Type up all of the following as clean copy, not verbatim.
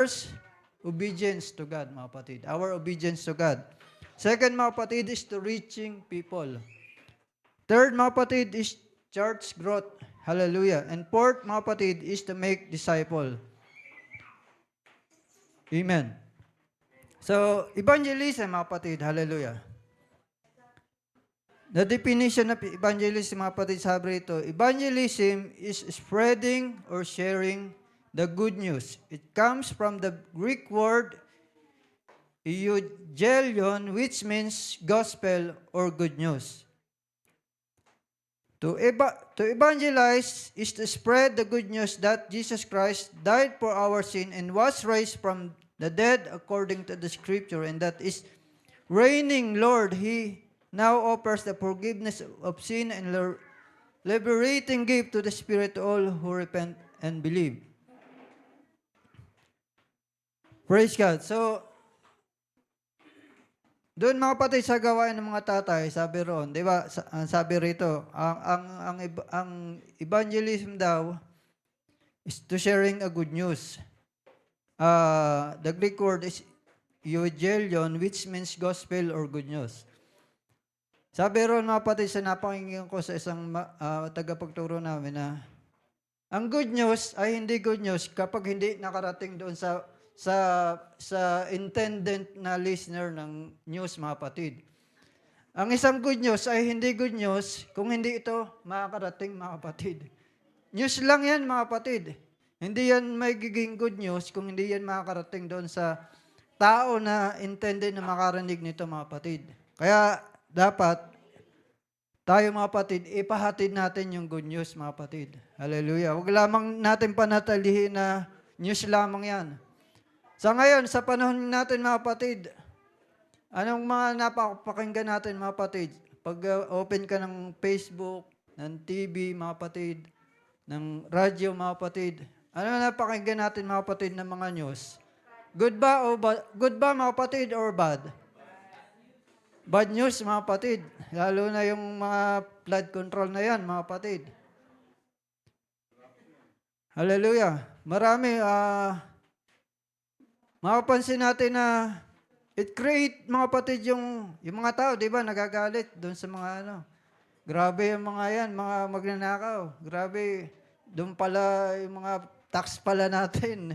First, obedience to God, mga kapatid. Our obedience to God. Second, mga kapatid, is to reaching people. Third, mga kapatid, is church growth. Hallelujah. And fourth, mga kapatid, is to make disciple. Amen. So, evangelism, mga kapatid. Hallelujah. The definition of evangelism, mga kapatid, sabi rito, evangelism is spreading or sharing the good news. It comes from the Greek word euangelion, which means gospel or good news. To evangelize is to spread the good news that Jesus Christ died for our sin and was raised from the dead according to the scripture, and that is reigning Lord. He now offers the forgiveness of sin and liberating gift to the Spirit to all who repent and believe. Praise God. So, doon mga kapatid sa gawain ng mga tatay, sabi roon, di ba, sabi rito, ang evangelism daw is to sharing a good news. The Greek word is euangelion, which means gospel or good news. Sabi roon mga kapatid, sa napakinggan ko sa isang tagapagturo namin na ang good news ay hindi good news kapag hindi nakarating doon sa intended na listener ng news, mga kapatid. Ang isang good news ay hindi good news kung hindi ito makakarating, mga kapatid. News lang yan, mga kapatid. Hindi yan magiging good news kung hindi yan makakarating doon sa tao na intended na makarinig nito, mga kapatid. Kaya dapat tayo, mga kapatid, ipahatid natin yung good news, mga kapatid. Hallelujah. Huwag lamang natin panatalihin na news lamang yan. Sa ngayon, sa panahon natin, mga kapatid, anong mga napapakinggan natin, mga kapatid? Pag open ka ng Facebook, ng TV, mga kapatid, ng radyo, mga kapatid, ano napakinggan natin, mga kapatid, ng mga news? Good ba, mga kapatid, or bad? Bad news, mga kapatid. Lalo na yung mga flood control na yan, mga kapatid. Hallelujah. Marami, mapapansin natin na it create, mga kapatid, yung mga tao, di ba, nagagalit doon sa mga Grabe yung mga yan, mga magnanakaw. Grabe, doon pala yung mga tax pala natin.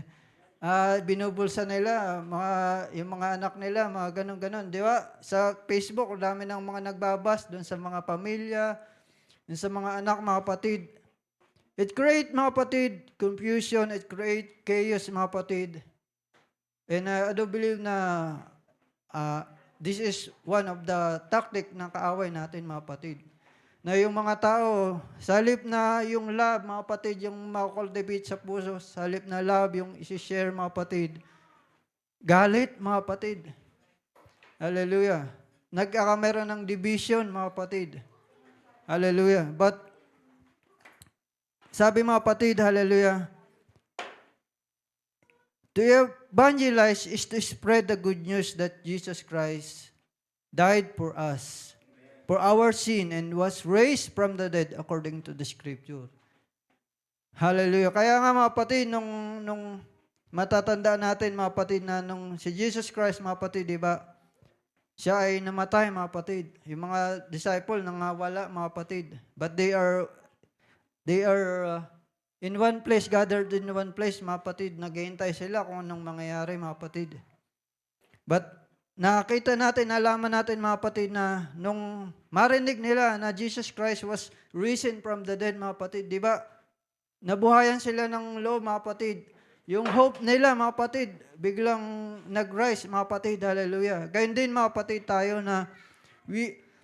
Binubulsa nila, yung mga anak nila, mga ganun-ganun. Di ba? Sa Facebook, dami ng mga nagbabas doon sa mga pamilya, doon sa mga anak, mga kapatid. It create, mga kapatid, confusion. It create chaos, mga kapatid. And I do believe na this is one of the tactic ng kaaway natin, mga kapatid. Na yung mga tao, sa halip na yung love, mga kapatid, yung makakultivate sa puso, sa halip na love, yung isi-share, mga kapatid, galit, mga kapatid. Hallelujah. Nagkakameron ng division, mga kapatid. Hallelujah. But, sabi mga kapatid, hallelujah, to evangelize is to spread the good news that Jesus Christ died for us, for our sin, and was raised from the dead according to the scripture. Hallelujah. Kaya nga mga kapatid, nung matatandaan natin, mga kapatid, na nung si Jesus Christ, mga kapatid, di ba, siya ay namatay, mga kapatid. Yung mga disciple nangawala, mga kapatid. But they are in one place, gathered in one place, mga kapatid. Naghihintay sila kung anong mangyayari, mga kapatid. But nakita natin, nalaman natin, mga kapatid, na nung marinig nila na Jesus Christ was risen from the dead, mga kapatid, di ba? Nabuhayan sila ng loob, mga kapatid. Yung hope nila, mga kapatid, biglang nag-rise, mga kapatid. Hallelujah. Gayun din, mga kapatid, tayo na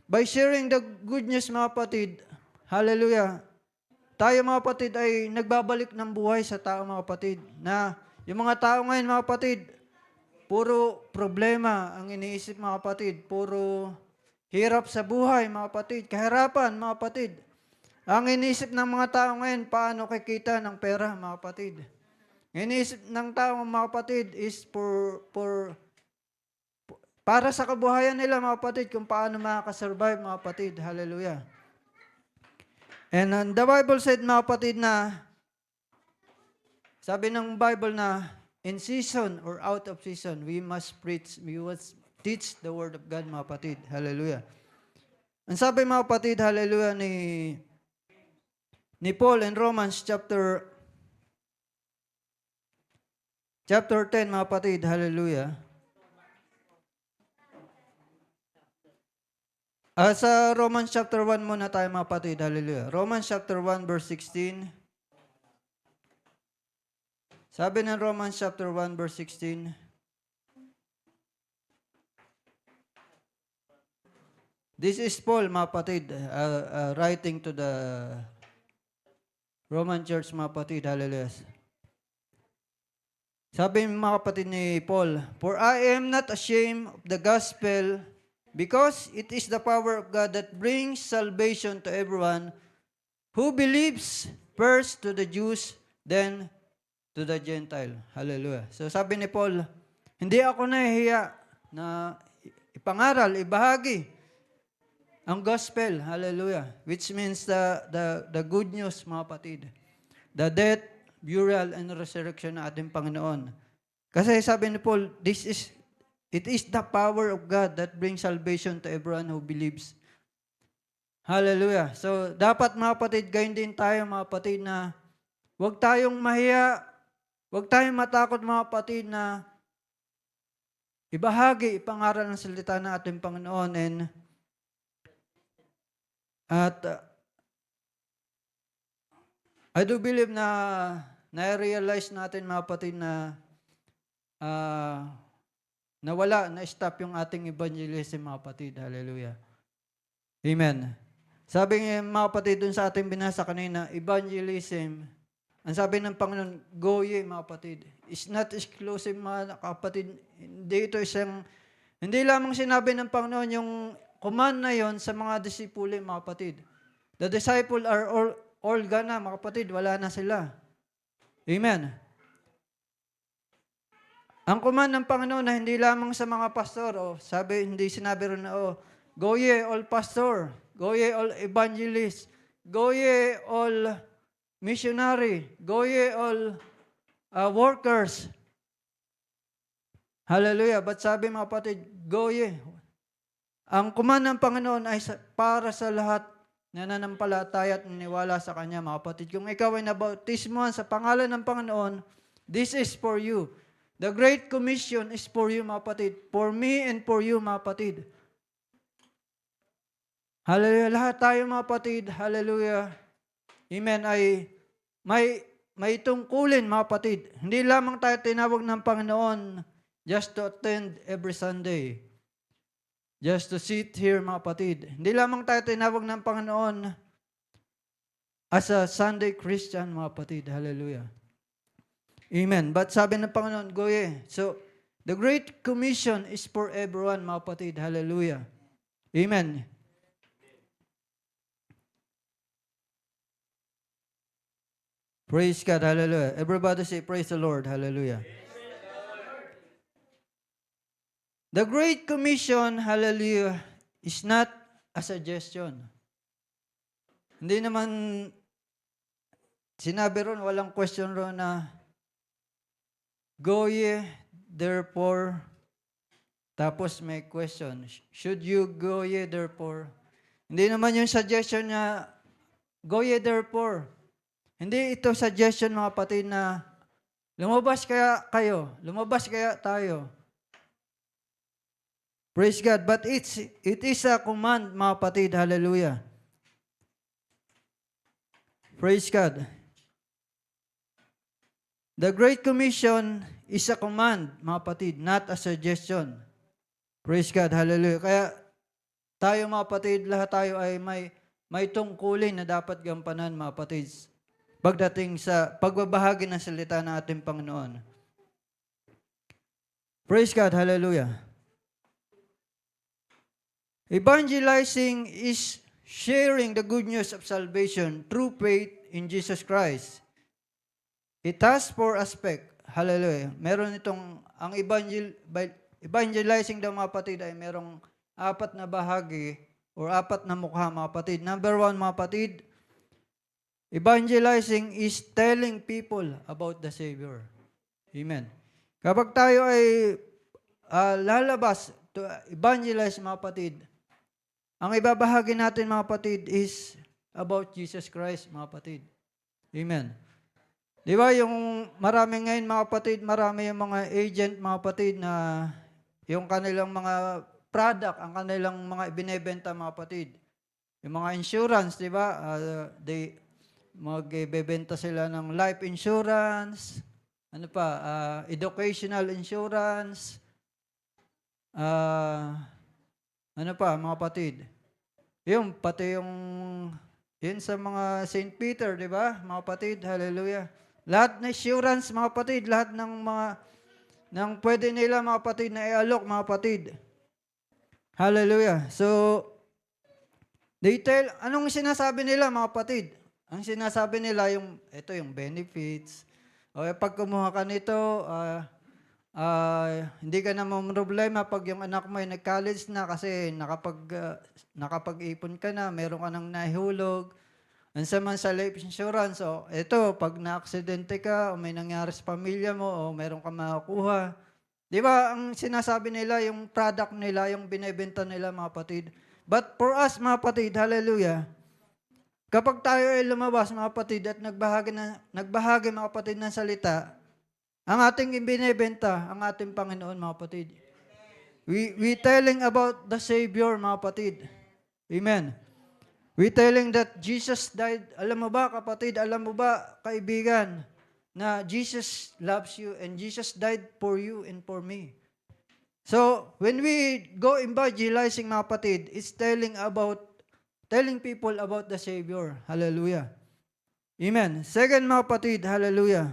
by sharing the good news, mga kapatid, hallelujah, tayo, mga kapatid, ay nagbabalik ng buhay sa tao, mga kapatid. Na yung mga tao ngayon, mga kapatid, puro problema ang iniisip, mga kapatid. Puro hirap sa buhay, mga kapatid. Kahirapan, mga kapatid. Ang iniisip ng mga tao ngayon, paano kikita ng pera, mga kapatid. Iniisip ng tao, mga kapatid, is para sa kabuhayan nila, mga kapatid, kung paano makakasurvive, mga kapatid. Hallelujah. And the Bible said, mga kapatid, na sabi ng Bible na in season or out of season, we must preach, we must teach the Word of God, mga kapatid. Hallelujah. Ang sabi, mga kapatid, hallelujah, ni Paul in Romans chapter 10, mga kapatid, hallelujah. Sa Romans chapter 1 muna tayo, mga kapatid, hallelujah. Romans chapter 1 verse 16. Sabi ng Romans chapter 1 verse 16, this is Paul, mga kapatid, writing to the Roman church, mga kapatid, hallelujah. Sabi mga kapatid ni Paul, for I am not ashamed of the gospel, because it is the power of God that brings salvation to everyone who believes, first to the Jews, then to the Gentile. Hallelujah. So sabi ni Paul, hindi ako nahihiya na ipangaral, ibahagi ang gospel. Hallelujah. Which means the good news, mga kapatid. The death, burial, and resurrection ng ating Panginoon. Kasi sabi ni Paul, it is the power of God that brings salvation to everyone who believes. Hallelujah. So, dapat mga kapatid, gayon din tayo mga kapatid na huwag tayong mahiya, huwag tayong matakot mga kapatid na ibahagi, ipangaral ng salita ng ating Panginoon. I do believe na na-realize natin mga kapatid na na-stop yung ating evangelism, mga kapatid. Hallelujah. Amen. Sabi nga mga kapatid dun sa ating binasa kanina, evangelism, ang sabi ng Panginoon, go ye, mga kapatid. It's not exclusive, mga kapatid. Hindi lamang sinabi ng Panginoon yung command na yon sa mga disipuli, mga kapatid. The disciple are all gone na, mga kapatid. Wala na sila. Amen. Ang command ng Panginoon na hindi lamang sa mga pastor, hindi sinabi rin na, go ye all pastor, go ye all evangelist, go ye all missionary, go ye all workers. Hallelujah. But sabi mga kapatid, go ye. Ang command ng Panginoon ay para sa lahat na nanampalataya at naniwala sa Kanya, mga kapatid. Kung ikaw ay nabautismuhan sa pangalan ng Panginoon, this is for you. The Great Commission is for you, mga kapatid. For me and for you, mga kapatid. Hallelujah. Lahat tayo, mga kapatid, hallelujah. Amen, ay may tungkulin, mga kapatid. Hindi lamang tayo tinawag ng Panginoon just to attend every Sunday. Just to sit here, mga kapatid. Hindi lamang tayo tinawag ng Panginoon as a Sunday Christian, mga kapatid. Hallelujah. Amen. But sabi ng Panginoon, go ye. So, the Great Commission is for everyone, mga kapatid. Hallelujah. Amen. Praise God. Hallelujah. Everybody say, praise the Lord. Hallelujah. The Great Commission, hallelujah, is not a suggestion. Hindi naman sinabi ron, walang question ron na go ye, therefore, tapos may question, should you go ye, therefore? Hindi naman yung suggestion niya, go ye, therefore. Hindi ito suggestion, mga kapatid, na lumabas kaya kayo, lumabas kaya tayo. Praise God. But it is a command, mga kapatid. Hallelujah. Praise God. The Great Commission is a command, mga kapatid, not a suggestion. Praise God. Hallelujah. Kaya tayo, mga kapatid, lahat tayo ay may tungkulin na dapat gampanan, mga kapatid, pagdating sa pagbabahagi ng salita ng ating Panginoon. Praise God. Hallelujah. Evangelizing is sharing the good news of salvation through faith in Jesus Christ. It has 4 aspects. Hallelujah. Meron itong, ang evangelizing daw, mga kapatid, ay merong 4 na bahagi or 4 na mukha, mga kapatid. Number 1, mga kapatid, evangelizing is telling people about the Savior. Amen. Kapag tayo ay lalabas to evangelize, mga kapatid, ang ibabahagi natin, mga kapatid, is about Jesus Christ, mga kapatid. Amen. Di ba yung marami ngayon, mga kapatid, marami yung mga agent, mga kapatid, na yung kanilang mga product, ang kanilang mga ibinebenta, mga kapatid. Yung mga insurance, di ba? Magbebenta sila ng life insurance, ano pa, educational insurance, ano pa, mga kapatid. Yung, pati yun sa mga St. Peter, di ba? Mga kapatid, hallelujah. Lahat ng insurance, mga kapatid, lahat ng pwede nila, mga kapatid, na i-alok, mga kapatid. Hallelujah. So, anong sinasabi nila, mga kapatid? Ang sinasabi nila, ito yung benefits. O, pag kumuha ka nito, hindi ka na problema pag yung anak mo ay nag-college na kasi nakapag-ipon ka na, meron ka nang nahulog. Ang saman sa life insurance, ito, pag na-aksidente ka, o may nangyari sa pamilya mo, o meron ka makukuha. Di ba, ang sinasabi nila, yung product nila, yung binebenta nila, mga kapatid. But for us, mga kapatid, hallelujah, kapag tayo ay lumabas, mga kapatid, at nagbahagi, mga kapatid, ng salita, ang ating ibinebenta, ang ating Panginoon, mga kapatid. We telling about the Savior, mga kapatid. Amen. We telling that Jesus died. Alam mo ba, kapatid, alam mo ba, kaibigan, na Jesus loves you and Jesus died for you and for me. So, when we go evangelizing, mga kapatid, it's telling people about the Savior. Hallelujah. Amen. Second, mga kapatid, hallelujah,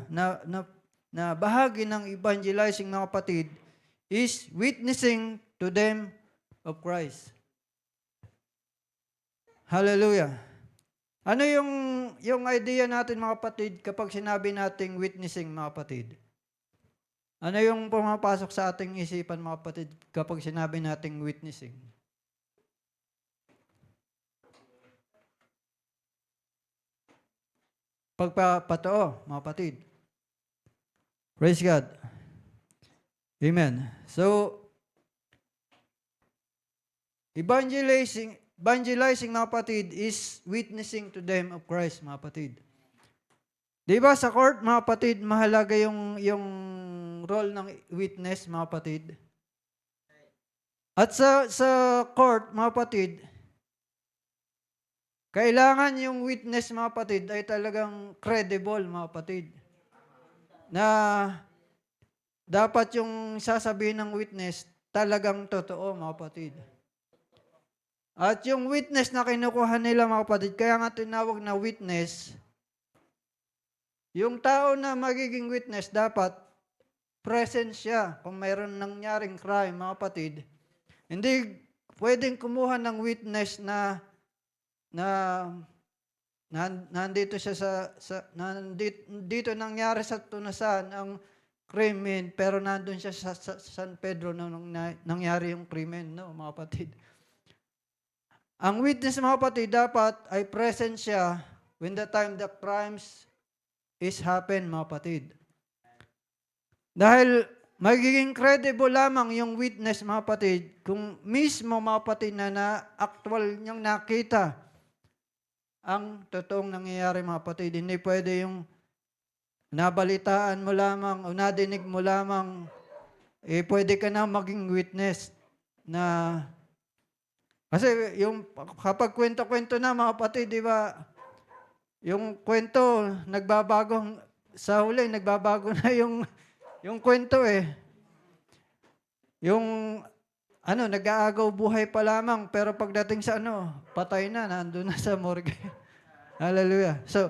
na bahagi ng evangelizing, mga kapatid, is witnessing to them of Christ. Hallelujah. Ano yung idea natin, mga kapatid, kapag sinabi nating witnessing, mga kapatid? Ano yung pumapasok sa ating isipan, mga kapatid, kapag sinabi nating witnessing? Pagpapatoo, mga kapatid. Praise God. Amen. So, evangelizing, mga kapatid, is witnessing to them of Christ, mga kapatid. Di ba sa court, mga kapatid, mahalaga yung role ng witness, mga kapatid. At sa court, mga kapatid, kailangan yung witness, mga kapatid, ay talagang credible, mga kapatid. Na dapat yung sasabihin ng witness, talagang totoo, mga kapatid. At yung witness na kinukuha nila, mga kapatid, kaya nga tinawag na witness, yung tao na magiging witness, dapat present siya kung mayroon nangyaring crime, mga kapatid. Hindi pwedeng kumuha ng witness na nandito siya nandito nangyari sa tunasan ang krimen, pero nandun siya sa San Pedro nung nangyari yung krimen, no, mga kapatid. Ang witness, mga kapatid, dapat ay present siya when the time the crimes is happen, mga kapatid. Dahil magiging credible lamang yung witness, mga kapatid, kung mismo, mga kapatid, na actual niyang nakita ang totoong nangyayari, mga kapatid. Hindi pwede yung nabalitaan mo lamang o nadinig mo lamang, pwede ka na maging witness na. Kasi yung kapag kwento-kwento na, mga kapatid, di ba, yung kwento, sa huli, nagbabago na yung kwento eh. Yung, nag-aagaw buhay pa lamang, pero pagdating sa patay na, nandun na sa morgue. Hallelujah. So,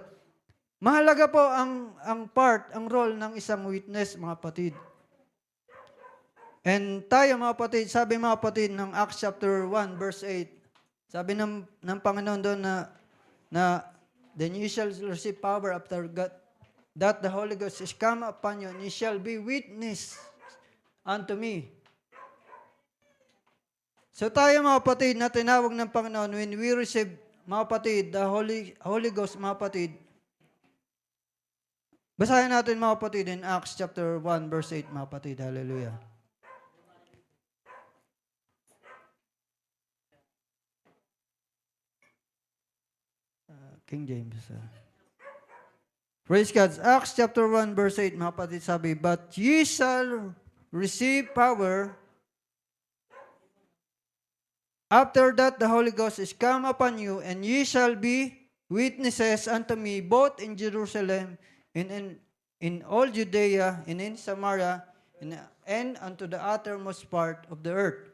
mahalaga po ang role ng isang witness, mga kapatid. And tayo, mga kapatid, sabi, mga kapatid, ng Acts chapter 1 verse 8, sabi ng Panginoon doon na then you shall receive power after God, that the Holy Ghost is come upon you, and you shall be witness unto me. So tayo, mga kapatid, na tinawag ng Panginoon, when we receive, mga kapatid, the Holy Ghost, mga kapatid, Basahin natin mga kapatid in Acts chapter 1 verse 8 mga kapatid. Hallelujah. King James. Praise God. Acts chapter 1 verse 8 mga kapatid sabi, "But ye shall receive power after that the Holy Ghost is come upon you, and ye shall be witnesses unto me both in Jerusalem and in all Judea and in Samaria and unto the uttermost part of the earth."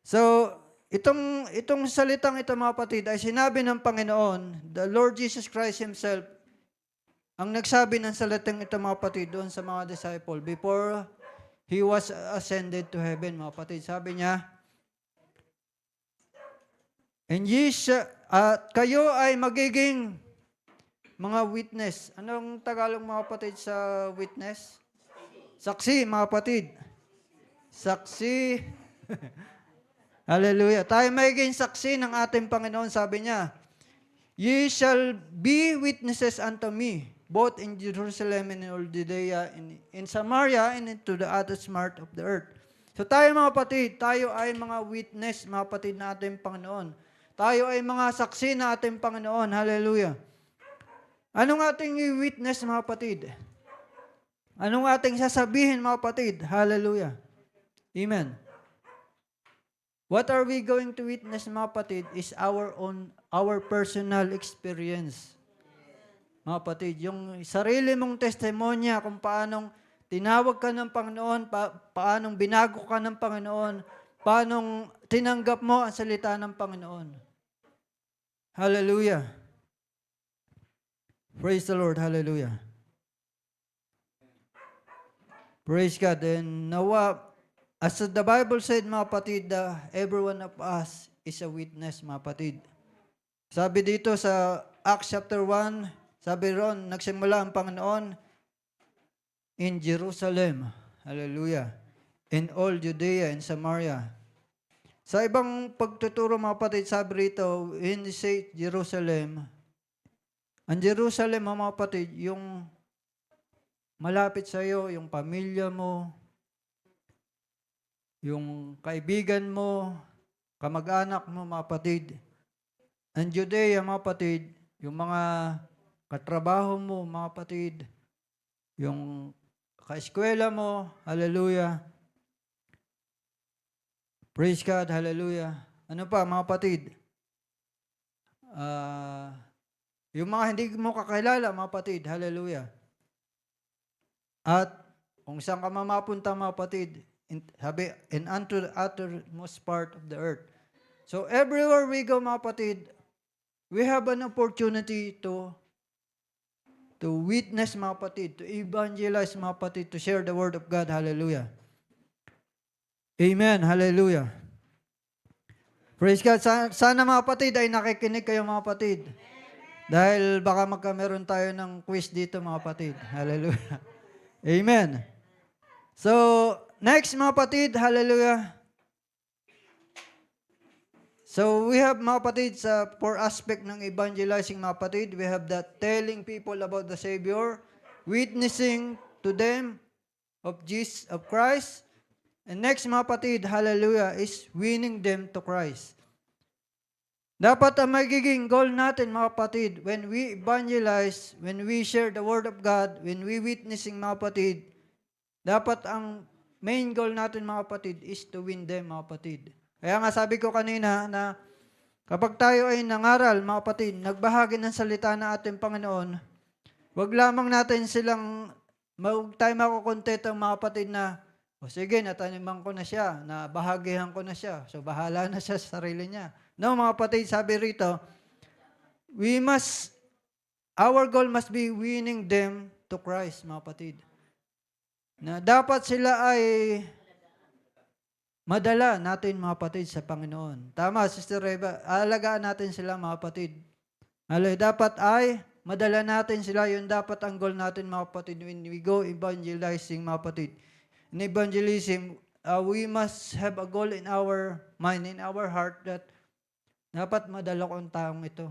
So, itong salitang ito mga kapatid ay sinabi ng Panginoon, the Lord Jesus Christ Himself, ang nagsabi ng salitang ito mga kapatid doon sa mga disciple before He was ascended to heaven mga kapatid. Sabi niya, "And kayo ay magiging mga witness." Anong Tagalog mga kapatid sa witness? Saksi mga kapatid. Saksi. Hallelujah. Tayo magiging saksi ng ating Panginoon, sabi niya, "Ye shall be witnesses unto me, both in Jerusalem and in all Judea, in Samaria, and into the uttermost part of the earth." So tayo mga kapatid, tayo ay mga witness, mga kapatid na ating Panginoon. Tayo ay mga saksi na ating Panginoon. Hallelujah. Anong ating i-witness mga kapatid? Anong ating sasabihin mga kapatid? Hallelujah. Amen. What are we going to witness mga kapatid is our personal experience. Mga kapatid, yung sarili mong testimonya kung paanong tinawag ka ng Panginoon, paanong binago ka ng Panginoon, paanong tinanggap mo ang salita ng Panginoon. Hallelujah. Praise the Lord. Hallelujah. Praise God. And nawa, as the Bible said, mga kapatid, every one of us is a witness, mga kapatid. Sabi dito sa Acts chapter 1, sabi ron, nagsimula ang Panginoon in Jerusalem. Hallelujah. In all Judea and Samaria. Sa ibang pagtuturo, mga kapatid, sabi rito, in say Jerusalem, ang Jerusalem, mga kapatid, yung malapit sa iyo, yung pamilya mo, yung kaibigan mo, kamag-anak mo, mga kapatid. Ang Judea, mga kapatid, yung mga katrabaho mo, mga kapatid, yung kaeskwela mo, hallelujah. Praise God, hallelujah. Ano pa, mga kapatid? Yung mga hindi mo kakilala, mga kapatid, hallelujah. At kung saan ka mapunta, mga kapatid, sabi, and unto the uttermost part of the earth. So everywhere we go, mga kapatid, we have an opportunity to witness, mga kapatid, to evangelize, mga kapatid, to share the word of God. Hallelujah. Amen. Hallelujah. Praise God. Sana mga kapatid ay nakikinig kayo, mga kapatid. Dahil baka magkameron tayo ng quiz dito, mga kapatid. Hallelujah. Amen. So, next, mga kapatid, hallelujah. So, we have, mga kapatid, sa four aspect ng evangelizing, mga kapatid. We have that telling people about the Savior, witnessing to them of Jesus, of Christ. And next, mga kapatid, hallelujah, is winning them to Christ. Dapat ang magiging goal natin, mga kapatid, when we evangelize, when we share the Word of God, when we witnessing, mga kapatid, dapat ang main goal natin, mga kapatid, is to win them, mga kapatid. Kaya nga sabi ko kanina na kapag tayo ay nangaral, mga kapatid, nagbahagi ng salita ng ating Panginoon, wag lamang natin silang, huwag tayo makukontento, mga kapatid, na, o sige, nataniman ko na siya, nabahagihan ko na siya, so bahala na siya sa sarili niya. No, mga kapatid, sabi rito, our goal must be winning them to Christ, mga kapatid. Na dapat sila ay madala natin, mga kapatid, sa Panginoon. Tama, Sister Reba, alagaan natin sila, mga kapatid. Dapat ay madala natin sila, yun dapat ang goal natin, mga kapatid, when we go evangelizing, mga kapatid. In evangelism, we must have a goal in our mind, in our heart, that dapat madala ko ang taong ito.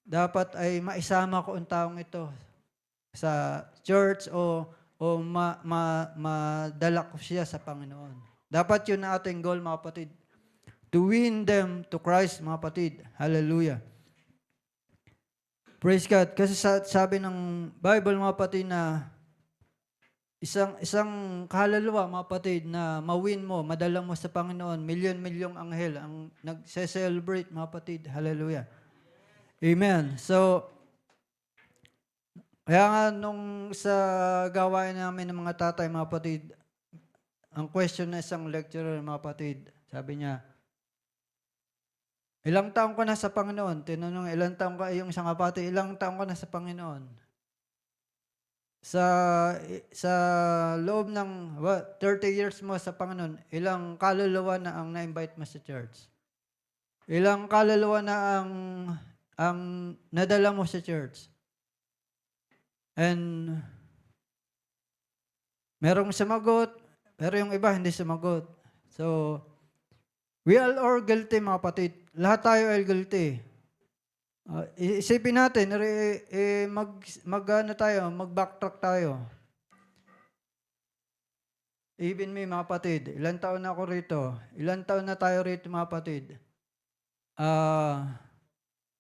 Dapat ay maisama ko ang taong ito sa church o madala ko siya sa Panginoon. Dapat yun ang ating goal, mga kapatid. To win them to Christ, mga kapatid. Hallelujah. Praise God. Kasi sabi ng Bible, mga kapatid, na isang kaluluwa, mga kapatid, na mawin mo, madala mo sa Panginoon, milyon-milyong anghel ang nagse-celebrate, mga kapatid. Hallelujah. Amen. So, kaya nga nung sa gawain namin ng mga tatay, mga kapatid, ang question na isang lecturer, mga kapatid, sabi niya, ilang taong ka na sa Panginoon? Tinanong, ilang taong ka, yung isang kapatid, ilang taong ka na sa Panginoon? Sa loob ng 30 years mo sa Panginoon, ilang kaluluwa na ang na-invite mo sa church? Ilang kaluluwa na ang nadala mo sa church? And merong sumagot, pero yung iba hindi sumagot. So, we all guilty, mga kapatid. Lahat tayo ay guilty. Isipin natin, mag-backtrack tayo. Even me, mga kapatid, ilang taon na ako rito. Ilang taon na tayo rito, mga kapatid.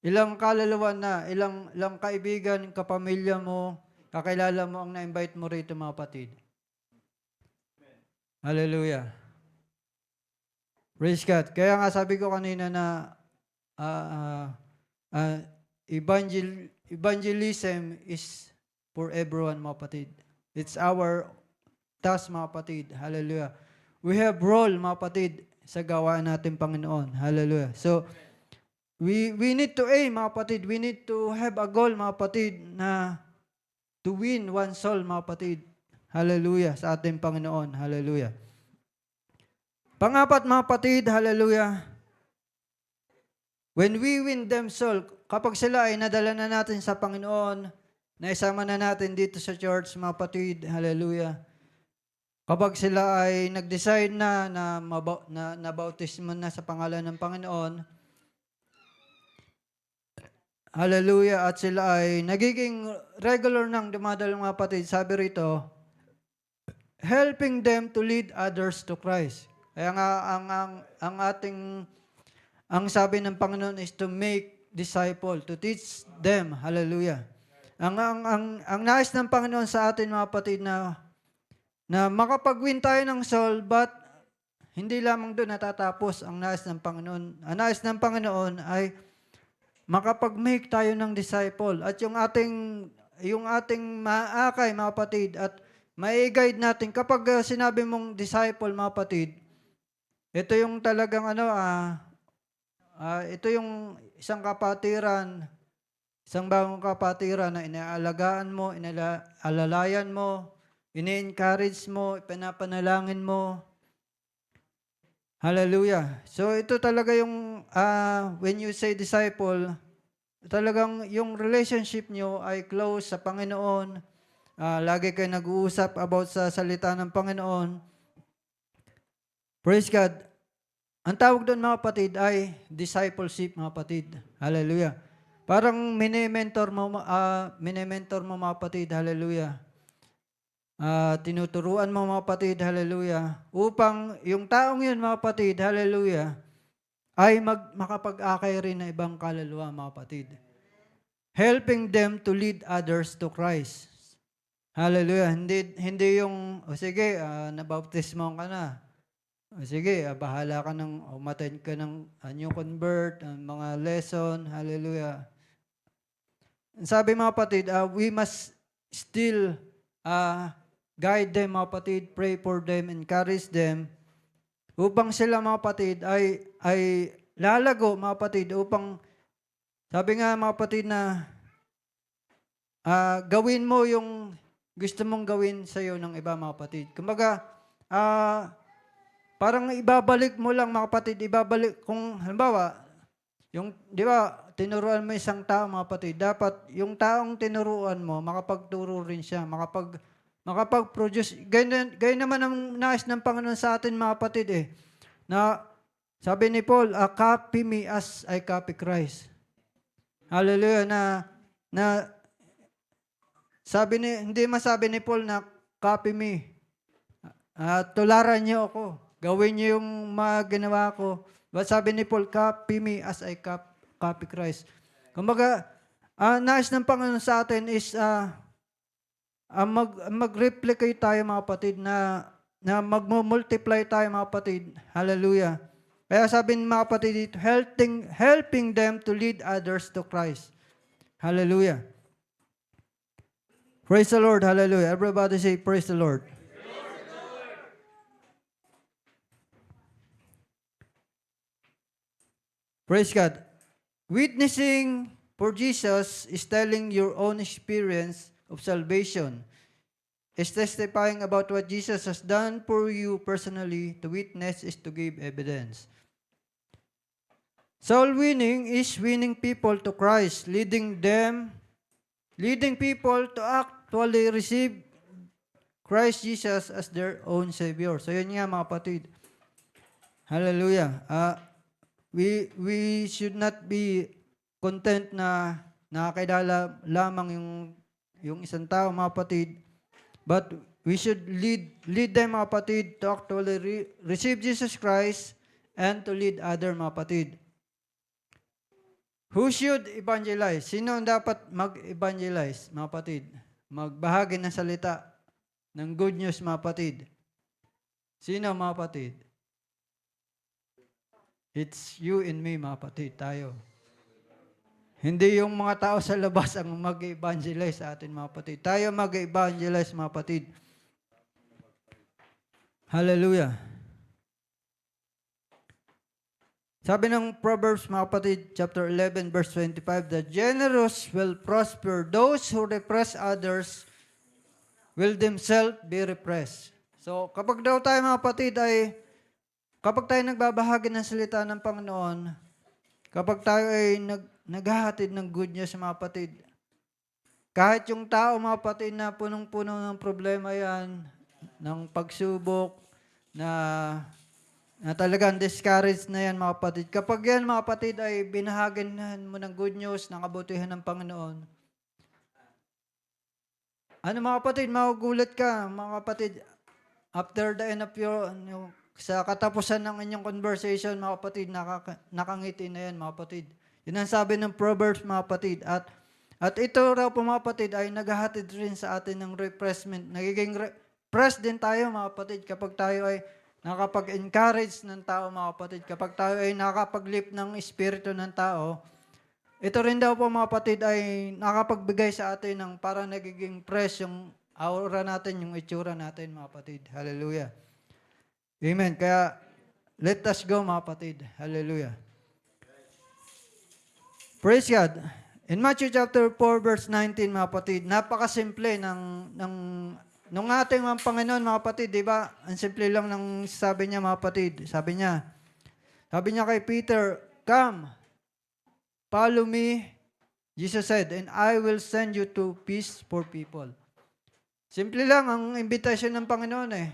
Ilang kaluluwa na, ilang kaibigan, kapamilya mo, kakilala mo ang na-invite mo rito, mga kapatid. Hallelujah. Praise God. Kaya nga sabi ko kanina na evangelism is for everyone, mga kapatid. It's our task, mga kapatid. Hallelujah. We have role, mga kapatid, sa gawain natin, Panginoon. Hallelujah. So, we need to aim, mga kapatid. We need to have a goal, mga kapatid, na to win one soul, mga kapatid. Hallelujah. Sa ating Panginoon. Hallelujah. Pangapat, mga kapatid. Hallelujah. When we win them soul, kapag sila ay nadala na natin sa Panginoon, naisama na natin dito sa church, mga kapatid. Hallelujah. Kapag sila ay nag-decide na bautismo na sa pangalan ng Panginoon, hallelujah, at sila ay nagiging regular nang dumadalo, mga kapatid, sabi rito, helping them to lead others to Christ. Kaya nga, ang sabi ng Panginoon is to make disciple, to teach them, hallelujah. Ang nais ng Panginoon sa atin, mga kapatid, na makapag-win tayo ng soul, but hindi lamang doon natatapos ang nais ng Panginoon. Ang nais ng Panginoon ay makapag-make tayo ng disciple. At yung ating maakay, mga kapatid, at mai-guide natin, kapag sinabi mong disciple, mga kapatid, ito yung talagang ito yung isang kapatiran, isang bagong kapatiran na inaalagaan mo, inaalalayan mo, ini-encourage mo, pinapanalangin mo. Hallelujah. So ito talaga yung, when you say disciple, talagang yung relationship nyo ay close sa Panginoon. Lagi kayo nag-uusap about sa salita ng Panginoon. Praise God. Ang tawag doon, mga kapatid, ay discipleship, mga kapatid. Hallelujah. Parang mini-mentor mo, mga kapatid. Hallelujah. Tinuturuan mo, mga kapatid, hallelujah, upang yung taong yun, mga kapatid, hallelujah, ay makapag-akay rin ng ibang kaluluwa, mga kapatid. Helping them to lead others to Christ. Hallelujah. Hindi yung, sige, nabaptismo ka na. Sige, bahala ka ng, umattend ka ng new convert, mga lesson, hallelujah. Sabi, mga kapatid, we must still guide them, mga kapatid, pray for them, encourage them, upang sila, mga kapatid, ay lalago, mga kapatid, upang, sabi nga, mga kapatid, na gawin mo yung gusto mong gawin sa iyo ng iba, mga kapatid. Kumbaga, parang ibabalik mo lang, mga kapatid, kung halimbawa, di ba, tinuruan mo isang tao, mga kapatid, dapat yung taong tinuruan mo, makapagturo rin siya, makapag-produce. Ganyan naman ang nais ng Panginoon sa atin, mga kapatid, na sabi ni Paul, copy me as I copy Christ. Hallelujah. Na Hindi masabi ni Paul na copy me. Tularan niyo ako. Gawin niyo yung mga ginawa ko. But sabi ni Paul, copy me as I copy Christ. Kumbaga, nais ng Panginoon sa atin is mag-replicate tayo mga kapatid na mag-multiply tayo mga kapatid. Hallelujah. Kaya sabi ng mga kapatid dito, helping them to lead others to Christ. Hallelujah. Praise the Lord. Hallelujah. Everybody say, praise the Lord. Praise God. Witnessing for Jesus is telling your own experience of salvation. Is testifying about what Jesus has done for you personally. To witness is to give evidence. Soul winning is winning people to Christ, leading people to actually receive Christ Jesus as their own Savior. So yun nga mga kapatid. Hallelujah. We should not be content na nakakilala lamang yung isang tao mga kapatid. But we should lead them mga kapatid to actually receive Jesus Christ and to lead other mga kapatid. Who should evangelize? Sino ang dapat mag-evangelize mga kapatid? Magbahagi ng salita ng good news mga kapatid. Sino mga kapatid? It's you and me mga kapatid, tayo. Hindi yung mga tao sa labas ang mag-evangelize sa atin mga kapatid. Tayo mag-evangelize mga kapatid. Hallelujah. Sabi ng Proverbs mga kapatid, chapter 11, verse 25, the generous will prosper. Those who repress others will themselves be repressed. So kapag daw tayo mga kapatid kapag tayo nagbabahagi ng salita ng Panginoon, kapag tayo ay naghahatid ng good news mga kapatid, kahit yung tao mga kapatid na punong-puno ng problema yan, ng pagsubok, na talagang discouraged na yan mga kapatid. Kapag yan mga kapatid ay binahaginan mo ng good news, ng kabutihan ng Panginoon, mga kapatid, magugulat ka mga kapatid, after the end of sa katapusan ng inyong conversation, mga kapatid, nakangiti na yan, mga kapatid. Yun ang sabi ng Proverbs, mga kapatid. At ito raw po, mga kapatid, ay naghahatid rin sa atin ng refreshment. Nagiging refresh din tayo, mga kapatid, kapag tayo ay nakapag-encourage ng tao, mga kapatid. Kapag tayo ay nakapag-lift ng espiritu ng tao, ito rin daw po, mga kapatid, ay nakapagbigay sa atin ng parang nagiging fresh yung aura natin, yung itsura natin, mga kapatid. Hallelujah. Amen. Kaya, let us go mga kapatid. Hallelujah. Praise God. In Matthew chapter 4 verse 19 mga kapatid, napakasimple nung ating mga Panginoon mga kapatid, di ba? Ang simple lang ng sabi niya mga kapatid. Sabi niya kay Peter, come, follow me, Jesus said, and I will send you to peace for people. Simple lang ang invitation ng Panginoon eh.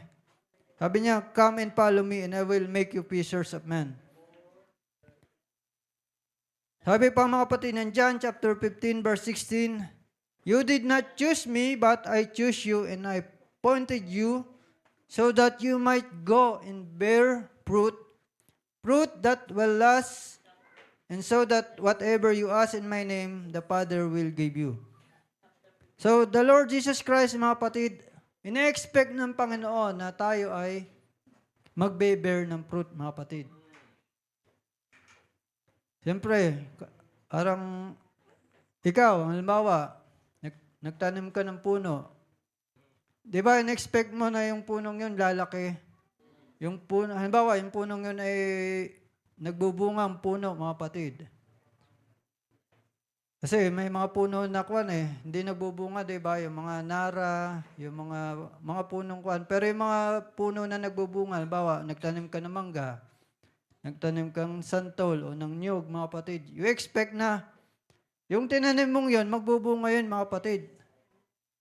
Sabi niya, come and follow me and I will make you fishers of men. Sabi pa mga kapatid ng John chapter 15 verse 16, you did not choose me but I chose you and I appointed you so that you might go and bear fruit that will last, and so that whatever you ask in my name, the Father will give you. So the Lord Jesus Christ mga kapatid, ina-expect ng Panginoon na tayo ay magbe-bear ng fruit, mga kapatid. Siyempre, parang ikaw, halimbawa, nagtanim ka ng puno. Di ba, in-expect mo na yung punong yun lalaki? Yung puno, halimbawa, yung punong yun ay nagbubunga ang puno, mga kapatid. Kasi may mga puno na kwan hindi nagbubunga, di ba? Yung mga nara, yung mga punong kwan. Pero yung mga puno na nagbubunga, halimbawa, nagtanim ka ng mangga, nagtanim kang santol o ng niyog, mga kapatid. You expect na yung tinanim mong yun, magbubunga yun, mga kapatid.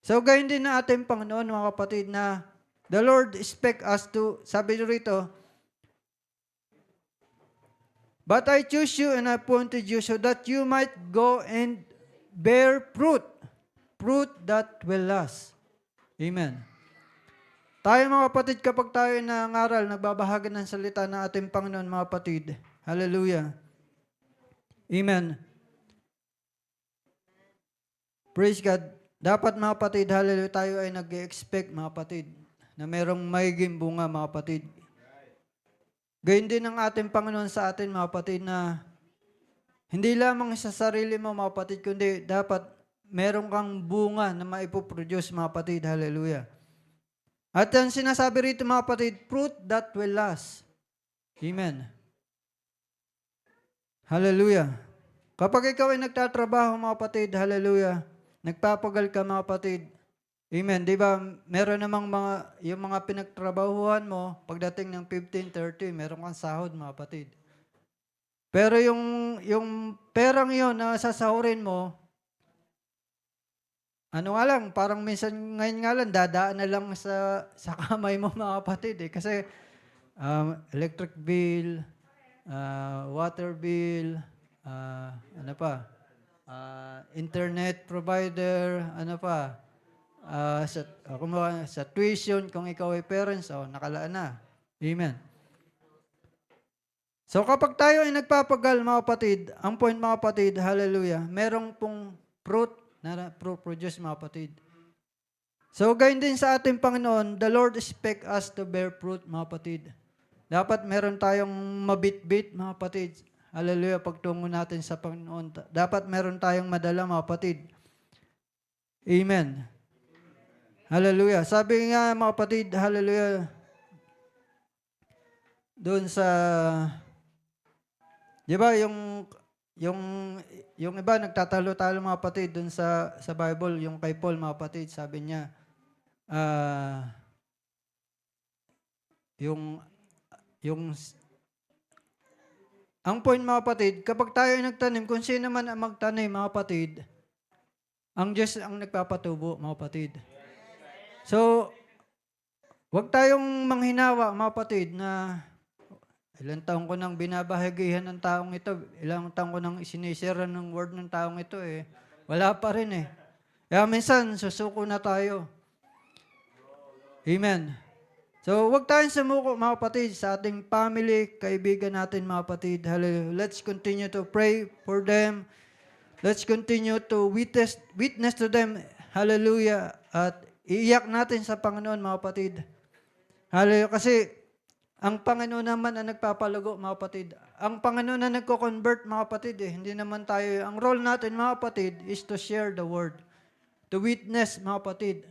So, gayon din na ating Panginoon, mga kapatid, na the Lord expect us to, sabi rito, but I choose you and I appointed you so that you might go and bear fruit. fruit that will last. Amen. Tayo mga kapatid, kapag tayo nangaral, nagbabahagi ng salita ng ating Panginoon mga kapatid. Hallelujah. Amen. Praise God. Dapat mga kapatid, hallelujah, tayo ay nag-expect mga kapatid na merong magiging bunga mga kapatid. Gayun din ang ating Panginoon sa atin mga kapatid na hindi lamang sa sarili mo mga kapatid, kundi dapat meron kang bunga na maipoproduce mga kapatid. Hallelujah. At ang sinasabi rito mga kapatid, fruit that will last. Amen. Hallelujah. Kapag ikaw ay nagtatrabaho mga kapatid, hallelujah, nagpapagal ka mga kapatid, amen. Di ba, meron namang yung mga pinagtrabahuhan mo, pagdating ng 15, 30, meron kang sahod mga kapatid. Pero yung perang yon na sasahurin mo, ano nga lang, parang minsan ngayon nga lang, dadaan na lang sa kamay mo mga kapatid eh. Kasi electric bill, water bill, ano pa, internet provider, ano pa, sa tuition, kung ikaw ay parents, nakalaan na. Amen. So kapag tayo ay nagpapagal mga kapatid, ang point mga kapatid, hallelujah, merong pong fruit na produce mga kapatid. So gayon din sa ating Panginoon, the Lord expect us to bear fruit mga kapatid. Dapat meron tayong mabitbit mga kapatid. Hallelujah, pagtungo natin sa Panginoon. Dapat meron tayong madala mga kapatid. Amen. Hallelujah. Sabi nga mga kapatid, hallelujah, doon sa, di ba yung iba nagtatalo-talo mga kapatid doon sa Bible, yung kay Paul mga kapatid, sabi niya, ang point mga kapatid, kapag tayo ay nagtanim, kung sino man ang magtanim mga kapatid, ang Diyos ang nagpapatubo mga kapatid. So, huwag tayong manghinawa mga kapatid na ilang taon ko nang binabahagihan ng taong ito, ilang taon ko nang sinisira ng word ng taong ito eh. Wala pa rin eh. Kaya minsan, susuko na tayo. Amen. So, huwag tayong sumuko mga kapatid sa ating family, kaibigan natin mga kapatid. Hallelujah. Let's continue to pray for them. Let's continue to witness to them. Hallelujah. At iiyak natin sa Panginoon mga kapatid. Hallelujah. Kasi ang Panginoon naman ang nagpapalago, mga kapatid. Ang Panginoon na nagko-convert, mga kapatid. Hindi naman tayo. Ang role natin, mga kapatid, is to share the word. To witness, mga kapatid.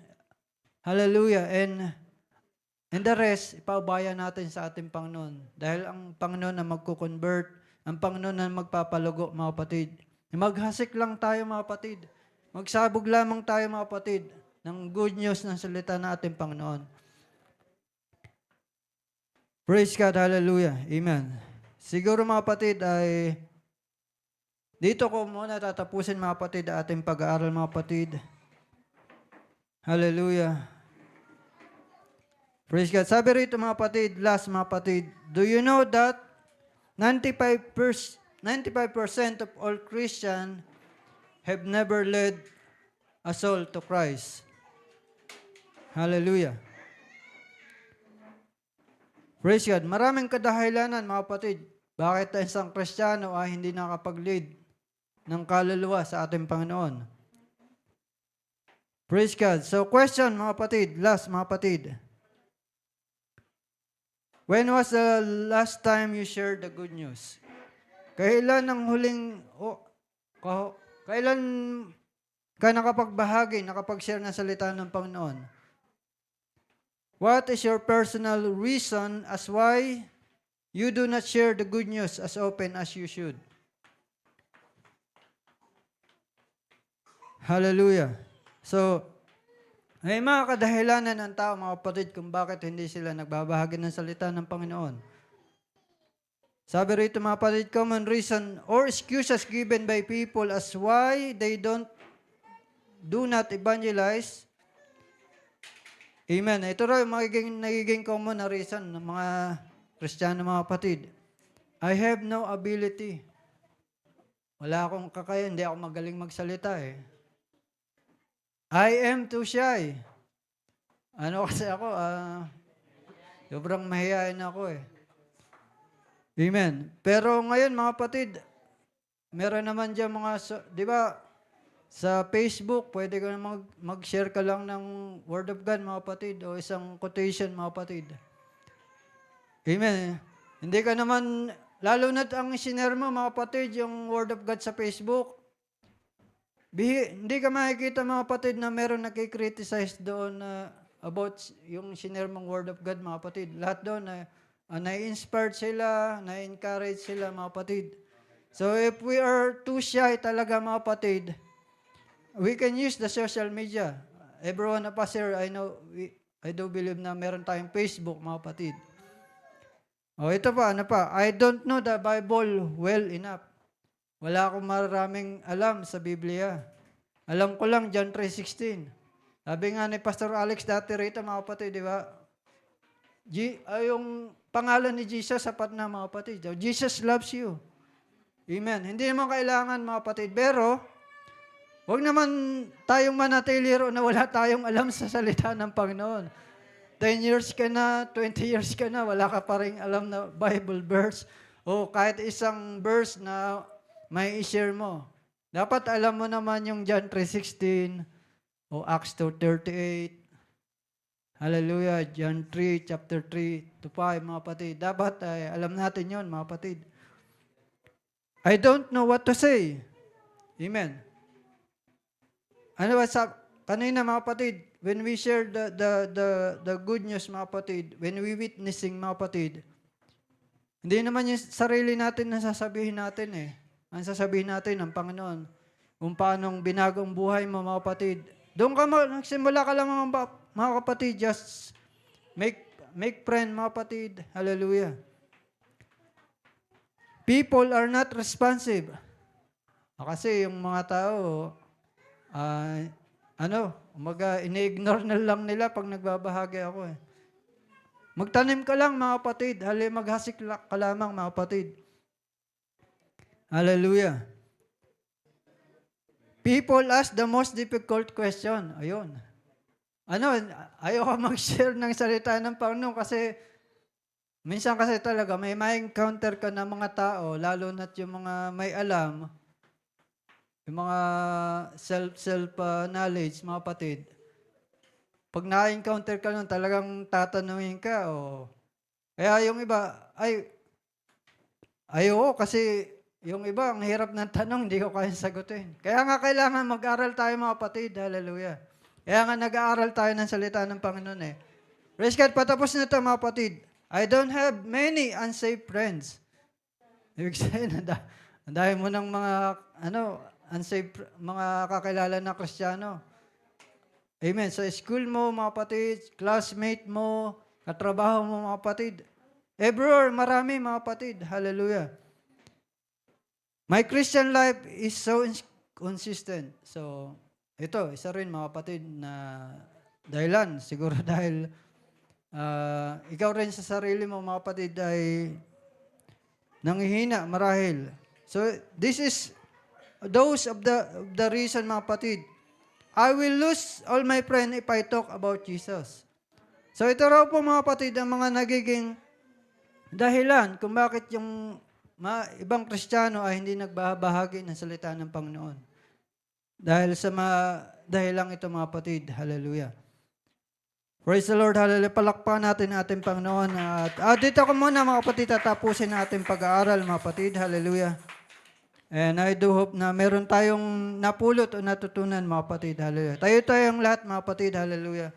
Hallelujah. And the rest, ipaubaya natin sa ating Panginoon. Dahil ang Panginoon na magko-convert, ang Panginoon na magpapalago, mga kapatid. Maghasik lang tayo, mga kapatid. Magsabog lamang tayo, mga kapatid, ng good news ng salita ng ating Panginoon. Praise God, hallelujah, amen. Siguro mga kapatid ay dito ko muna tatapusin mga kapatid ating pag-aaral mga kapatid. Hallelujah. Praise God. Sabi rito mga kapatid, last mga kapatid, do you know that 95% of all Christians have never led a soul to Christ? Hallelujah. Praise God. Maraming kadahilanan, mga kapatid. Bakit ang isang Kristiyano ay hindi nakapag-lead ng kaluluwa sa ating Panginoon? Praise God. So, question, mga kapatid. Last, mga kapatid. When was the last time you shared the good news? Kailan ang huling, kailan ka nakapag-share ng salita ng Panginoon? What is your personal reason as why you do not share the good news as often as you should? Hallelujah. So, may mga kadahilanan ng tao, mga kapatid, kung bakit hindi sila nagbabahagi ng salita ng Panginoon. Sabi rito mga kapatid, common reason or excuses given by people as why they do not evangelize. Amen. Ito raw yung nagiging common na reason ng mga Kristiyano mga kapatid. I have no ability. Wala akong kakayahan, hindi ako magaling magsalita eh. I am too shy. Ano kasi ako, sobrang mahihain ako eh. Amen. Pero ngayon mga kapatid, meron naman dyan mga, di ba, sa Facebook, pwede ka na mag-share ka lang ng Word of God mga kapatid o isang quotation mga kapatid. Amen. Hindi ka naman, lalo na't ang sinare mo mga kapatid, yung Word of God sa Facebook, hindi ka makikita mga kapatid na meron nakikriticize doon about yung sinare mong Word of God mga kapatid. Lahat doon na-inspired sila, na-encourage sila mga kapatid. So if we are too shy talaga mga kapatid, we can use the social media. Everyone of us here, I do believe na meron tayong Facebook mga kapatid. Ito pa, ano pa? I don't know the Bible well enough. Wala akong maraming alam sa Biblia. Alam ko lang John 3:16. Sabi nga ni Pastor Alex dati rito mga kapatid, di ba? Yung pangalan ni Jesus sapat na mga kapatid. Jesus loves you. Amen. Hindi naman kailangan mga kapatid. Pero, huwag naman tayong manatili na wala tayong alam sa salita ng Panginoon. 10 years ka na, 20 years ka na, wala ka pa rin alam na Bible verse o kahit isang verse na may i-share mo. Dapat alam mo naman yung John 3:16 o Acts 2:38. Hallelujah, John 3, chapter 3 to 5, mga kapatid. Dapat alam natin yon mga kapatid. I don't know what to say. Amen. Ano ba kanina mga kapatid, when we share the good news mga kapatid, when we witnessing mga kapatid, hindi naman yung sarili natin na sasabihin natin eh. Ang sasabihin natin ng Panginoon, kung paanong binago ang buhay mo mga kapatid. Doon ka nagsimula ka lang mga kapatid, just make friend mga kapatid. Hallelujah. People are not responsive. Kasi yung mga tao, ini-ignore na lang nila pag nagbabahagi ako eh. Magtanim ka lang mga kapatid, maghasik ka lamang mga kapatid. Hallelujah. People ask the most difficult question. Ayun. Ayaw mag-share ng salita ng Panginoon kasi minsan kasi talaga may encounter ka ng mga tao, lalo na't yung mga may alam, yung mga self-knowledge, mga kapatid. Pag na-encounter ka nun, talagang tatanungin ka. Kaya yung iba, ayoko kasi yung iba, ang hirap ng tanong, hindi ko kayang sagutin. Kaya nga kailangan mag-aral tayo mga kapatid. Hallelujah. Kaya nga nag-aaral tayo ng salita ng Panginoon eh. Praise God, patapos na ito mga kapatid. I don't have many unsaved friends. Ibig sabihin, ang dahil mo ng mga, unsaved, mga kakilala na Kristiyano. Amen. Sa school mo, mga kapatid, classmate mo, katrabaho mo, mga kapatid. Everywhere, marami, mga kapatid. Hallelujah. My Christian life is so consistent. So, ito, isa rin, mga kapatid, na dahilan. Siguro dahil ikaw rin sa sarili mo, mga kapatid, ay nanghihina, marahil. So, this is those of the reason, mga kapatid. I will lose all my friends if I talk about Jesus. So, ito raw po, mga kapatid, ang mga nagiging dahilan kung bakit yung ibang Kristiyano ay hindi nagbahagi ng salita ng Panginoon. Dahil sa dahilang ito, mga kapatid. Hallelujah. Praise the Lord. Hallelujah. Palakpakan natin ang ating Panginoon. At dito ko muna, mga kapatid, tatapusin natin pag-aaral, mga kapatid. Hallelujah. And I do hope na meron tayong napulot o natutunan, mga kapatid. Hallelujah. Tayo tayong lahat, mga kapatid. Hallelujah.